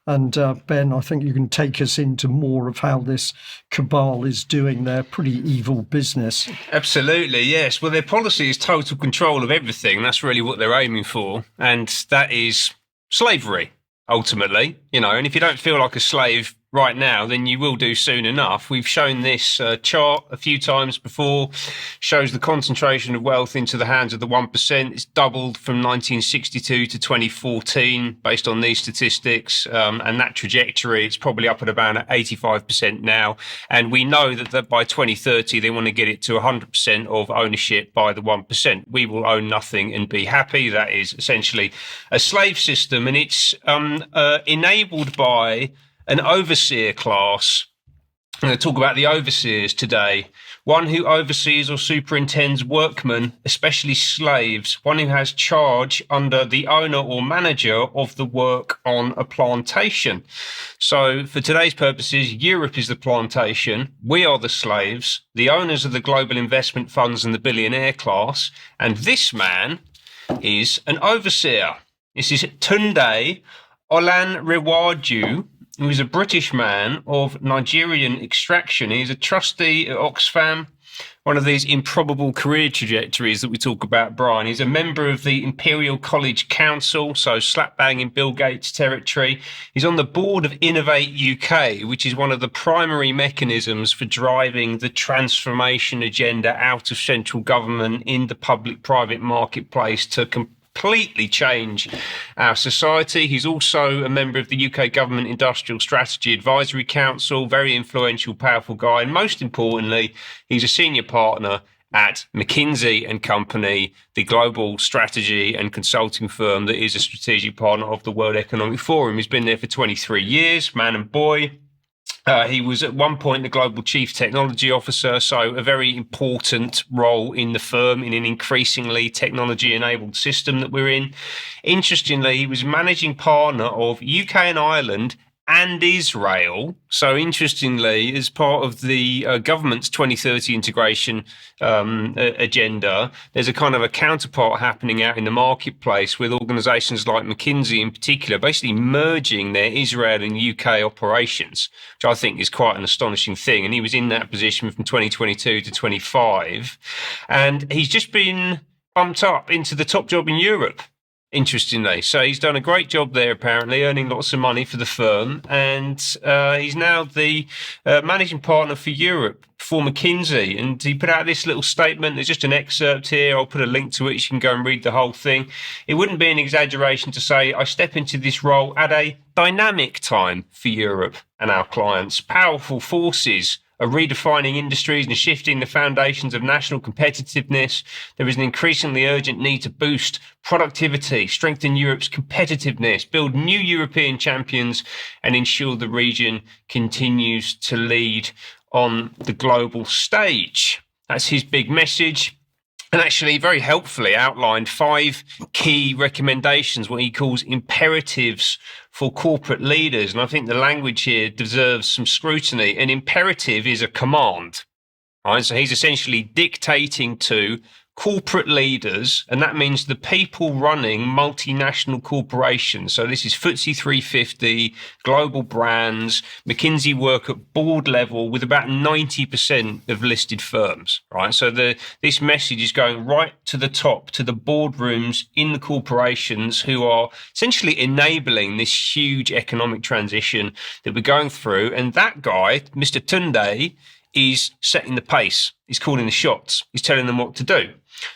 And Ben, I think you can take us into more of how this cabal is doing their pretty evil business. Absolutely, yes. Well, their policy is total control of everything. That's really what they're aiming for. And that is slavery, ultimately. And if you don't feel like a slave right now, then you will do soon enough. We've shown this chart a few times before, shows the concentration of wealth into the hands of the 1%. It's doubled from 1962 to 2014 based on these statistics. And that trajectory, it's probably up at about 85% now. And we know that by 2030, they want to get it to 100% of ownership by the 1%. We will own nothing and be happy. That is essentially a slave system. And it's enabled by an overseer class. I'm going to talk about the overseers today. One who oversees or superintends workmen, especially slaves. One who has charge under the owner or manager of the work on a plantation. So for today's purposes, Europe is the plantation. We are the slaves. The owners of the global investment funds and the billionaire class. And this man is an overseer. This is Tunde Olanrewaju, who is a British man of Nigerian extraction. He's a trustee at Oxfam, one of these improbable career trajectories that we talk about, Brian. He's a member of the Imperial College Council, so slap bang in Bill Gates territory. He's on the board of Innovate UK, which is one of the primary mechanisms for driving the transformation agenda out of central government in the public-private marketplace to completely change our society. He's also a member of the UK Government Industrial Strategy Advisory Council, very influential, powerful guy. And most importantly, he's a senior partner at McKinsey and Company, the global strategy and consulting firm that is a strategic partner of the World Economic Forum. He's been there for 23 years, man and boy. He was at one point the global chief technology officer, so a very important role in the firm in an increasingly technology-enabled system that we're in. Interestingly, he was managing partner of UK and Ireland and Israel. So interestingly, as part of the government's 2030 integration agenda, there's a kind of a counterpart happening out in the marketplace with organizations like McKinsey in particular, basically merging their Israel and UK operations, which I think is quite an astonishing thing. And he was in that position from 2022 to 25. And he's just been bumped up into the top job in Europe, interestingly. So he's done a great job there, apparently, earning lots of money for the firm. And he's now the managing partner for Europe for McKinsey. And he put out this little statement. There's just an excerpt here. I'll put a link to it. You can go and read the whole thing. It wouldn't be an exaggeration to say I step into this role at a dynamic time for Europe and our clients. Powerful forces are redefining industries and shifting the foundations of national competitiveness. There is an increasingly urgent need to boost productivity, strengthen Europe's competitiveness, build new European champions, and ensure the region continues to lead on the global stage. That's his big message. And actually, very helpfully outlined 5 key recommendations, what he calls imperatives for corporate leaders. And I think the language here deserves some scrutiny. An imperative is a command, right? So he's essentially dictating to corporate leaders, and that means the people running multinational corporations. So this is FTSE 350, global brands. McKinsey work at board level with about 90% of listed firms, right? So this message is going right to the top, to the boardrooms in the corporations who are essentially enabling this huge economic transition that we're going through. And that guy, Mr. Tunde, is setting the pace. He's calling the shots. He's telling them what to do.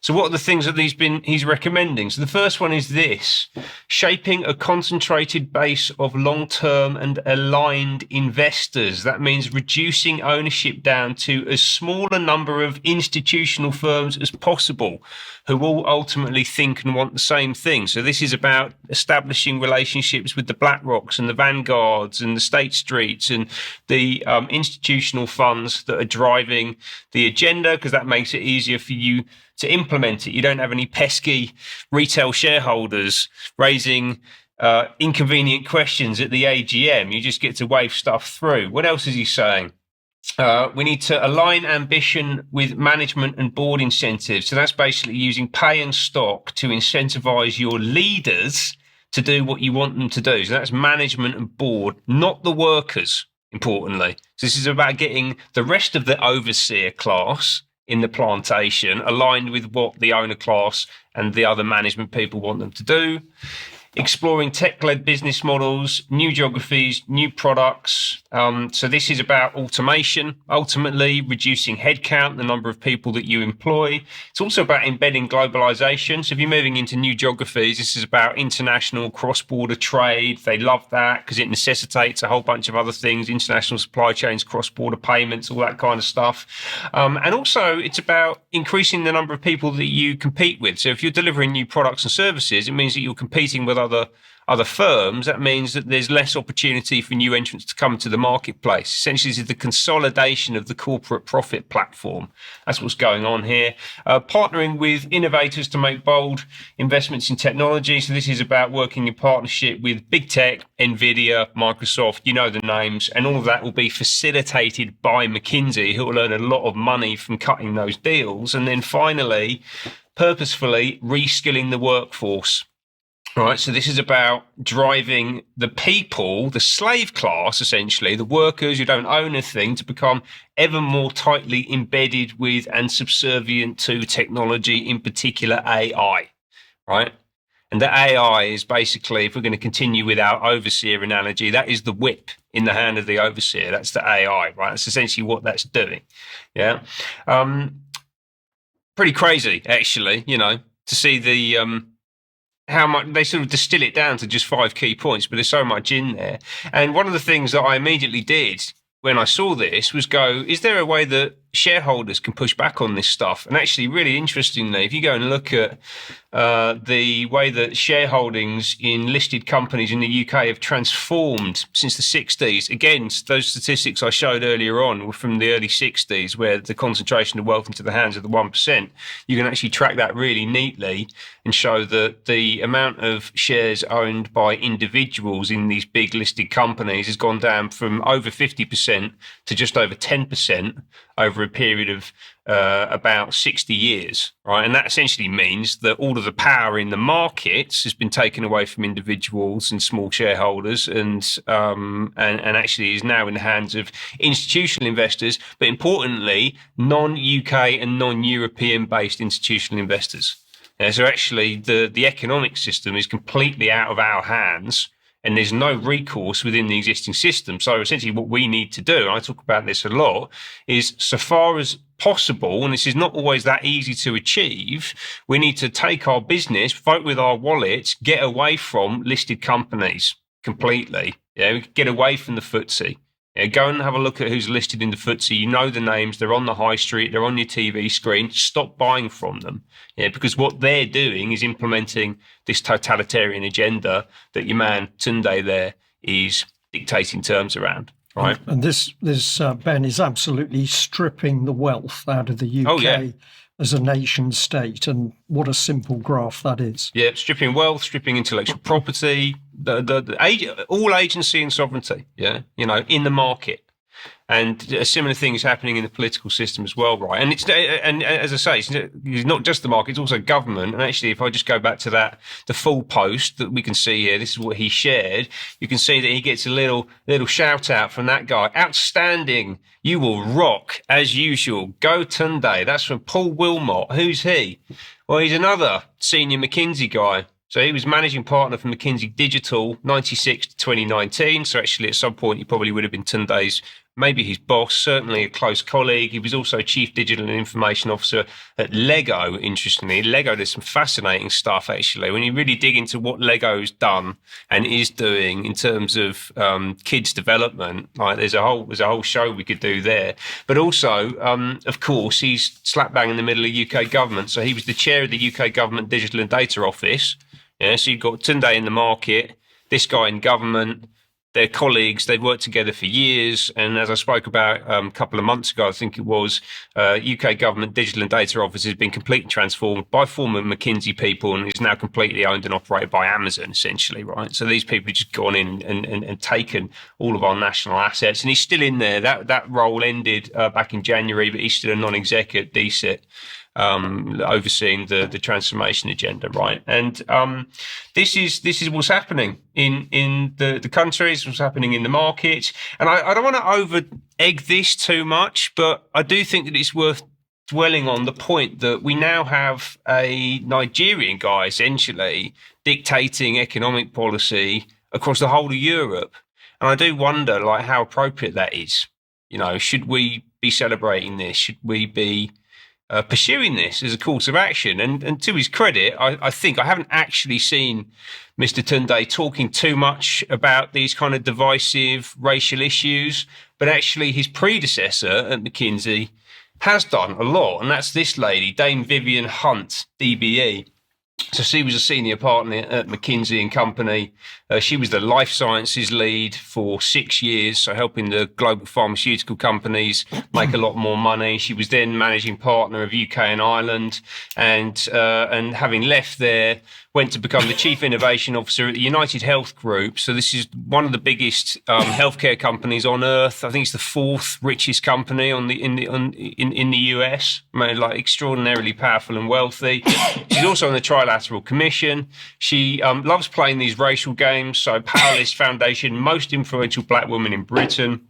So what are the things that he's recommending? So the first one is this: shaping a concentrated base of long-term and aligned investors. That means reducing ownership down to as small a number of institutional firms as possible who all ultimately think and want the same thing. So this is about establishing relationships with the BlackRocks and the Vanguards and the State Streets and the institutional funds that are driving the agenda, because that makes it easier for you to implement it. You don't have any pesky retail shareholders raising inconvenient questions at the AGM. You just get to wave stuff through. What else is he saying? We need to align ambition with management and board incentives. So that's basically using pay and stock to incentivize your leaders to do what you want them to do. So that's management and board, not the workers, importantly. So this is about getting the rest of the overseer class in the plantation aligned with what the owner class and the other management people want them to do. Exploring tech-led business models, new geographies, new products. So this is about automation, ultimately reducing headcount, the number of people that you employ. It's also about embedding globalization. So if you're moving into new geographies, this is about international cross-border trade. They love that because it necessitates a whole bunch of other things, international supply chains, cross-border payments, all that kind of stuff. And also it's about increasing the number of people that you compete with. So if you're delivering new products and services, it means that you're competing with other firms. That means that there's less opportunity for new entrants to come to the marketplace. Essentially, this is the consolidation of the corporate profit platform. That's what's going on here. Partnering with innovators to make bold investments in technology. So this is about working in partnership with big tech, NVIDIA, Microsoft, you know the names, and all of that will be facilitated by McKinsey, who will earn a lot of money from cutting those deals. And then finally, purposefully reskilling the workforce. All right, so this is about driving the people, the slave class, essentially, the workers who don't own a thing, to become ever more tightly embedded with and subservient to technology, in particular AI, right? And the AI is basically, if we're going to continue with our overseer analogy, that is the whip in the hand of the overseer. That's the AI, right? That's essentially what that's doing. Yeah. Pretty crazy, actually, you know, to see the how much they sort of distill it down to just 5 key points, but there's so much in there. And one of the things that I immediately did when I saw this was go, is there a way that shareholders can push back on this stuff? And actually, really interestingly, if you go and look at the way that shareholdings in listed companies in the UK have transformed since the 60s, again, those statistics I showed earlier on were from the early 60s, where the concentration of wealth into the hands of the 1%. You can actually track that really neatly and show that the amount of shares owned by individuals in these big listed companies has gone down from over 50% to just over 10% over a period of about 60 years, right? And that essentially means that all of the power in the markets has been taken away from individuals and small shareholders, and actually is now in the hands of institutional investors, but importantly, non-UK and non-European based institutional investors. So actually, the economic system is completely out of our hands, and there's no recourse within the existing system. So essentially what we need to do, and I talk about this a lot, is so far as possible, and this is not always that easy to achieve, we need to take our business, vote with our wallets, get away from listed companies completely. Get away from the FTSE. Go and have a look at who's listed in the FTSE. You know the names. They're on the high street. They're on your TV screen. Stop buying from them. Because what they're doing is implementing this totalitarian agenda that your man Tunde there is dictating terms around. Right. And this Ben, is absolutely stripping the wealth out of the UK as a nation state, and what a simple graph that is. Yeah, stripping wealth, stripping intellectual property, all agency and sovereignty. In the market. And a similar thing is happening in the political system as well, right? And as I say, it's not just the market; it's also government. And actually, if I just go back to the full post that we can see here, this is what he shared. You can see that he gets a little shout out from that guy. Outstanding! You will rock as usual. Go Tunde. That's from Paul Willmott. Who's he? Well, he's another senior McKinsey guy. So he was managing partner for McKinsey Digital, 96 to 2019. So actually at some point he probably would have been Tunde's, maybe his boss, certainly a close colleague. He was also Chief Digital and Information Officer at Lego, interestingly. Lego does some fascinating stuff, actually. When you really dig into what Lego's done and is doing in terms of kids' development, like there's a whole show we could do there. But also, of course, he's slap bang in the middle of UK government. So he was the chair of the UK Government Digital and Data Office. So you've got Tunde in the market, this guy in government, their colleagues, they've worked together for years. And as I spoke about a couple of months ago, I think it was, UK Government Digital and Data Office has been completely transformed by former McKinsey people and is now completely owned and operated by Amazon, essentially, right? So these people have just gone in and taken all of our national assets. And he's still in there. That role ended back in January, but he's still a non-exec at DCIT. overseeing the transformation agenda, right? And this is what's happening in the countries, what's happening in the market. And I don't want to over egg this too much, but I do think that it's worth dwelling on the point that we now have a Nigerian guy essentially dictating economic policy across the whole of Europe. And I do wonder, like, how appropriate that is. You know, should we be celebrating this? Should we be pursuing this as a course of action? And to his credit, I think I haven't actually seen Mr. Tunde talking too much about these kind of divisive racial issues, but actually his predecessor at McKinsey has done a lot. And that's this lady, Dame Vivian Hunt, DBE. So she was a senior partner at McKinsey and Company. She was the life sciences lead for 6 years, so helping the global pharmaceutical companies make a lot more money. She was then managing partner of UK and Ireland, and having left there, went to become the chief innovation officer at the United Health Group. So this is one of the biggest healthcare companies on earth. I think it's the fourth richest company in the US. Like, extraordinarily powerful and wealthy. She's also on the Trilateral Commission. She loves playing these racial games. So Powerless Foundation, most influential black woman in Britain.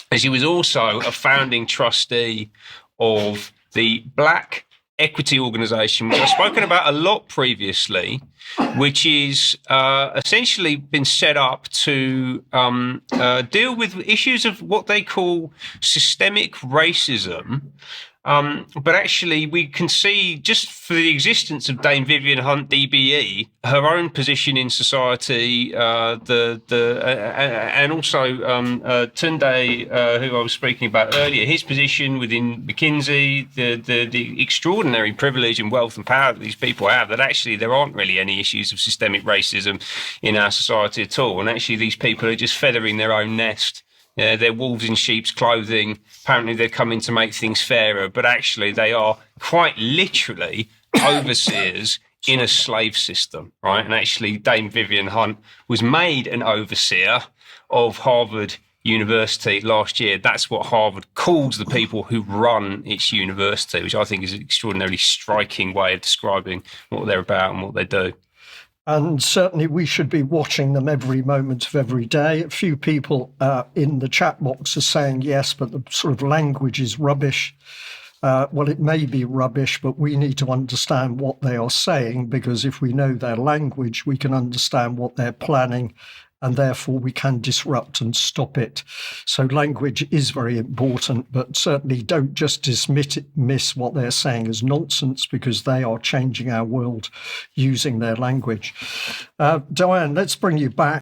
And she was also a founding trustee of the Black Equity Organisation, which I've spoken about a lot previously, which is essentially been set up to deal with issues of what they call systemic racism. But actually, we can see, just for the existence of Dame Vivian Hunt DBE, her own position in society, and also Tunde, who I was speaking about earlier, his position within McKinsey, the extraordinary privilege and wealth and power that these people have, that actually there aren't really any issues of systemic racism in our society at all. And actually, these people are just feathering their own nest. They're wolves in sheep's clothing. Apparently, they're coming to make things fairer, but actually, they are quite literally overseers in a slave system, right? And actually, Dame Vivian Hunt was made an overseer of Harvard University last year. That's what Harvard calls the people who run its university, which I think is an extraordinarily striking way of describing what they're about and what they do. And certainly we should be watching them every moment of every day. A few people in the chat box are saying yes, but the sort of language is rubbish. Well, it may be rubbish, but we need to understand what they are saying, because if we know their language, we can understand what they're planning, and therefore we can disrupt and stop it. So language is very important, but certainly don't just dismiss what they're saying as nonsense, because they are changing our world using their language. Diane, let's bring you back.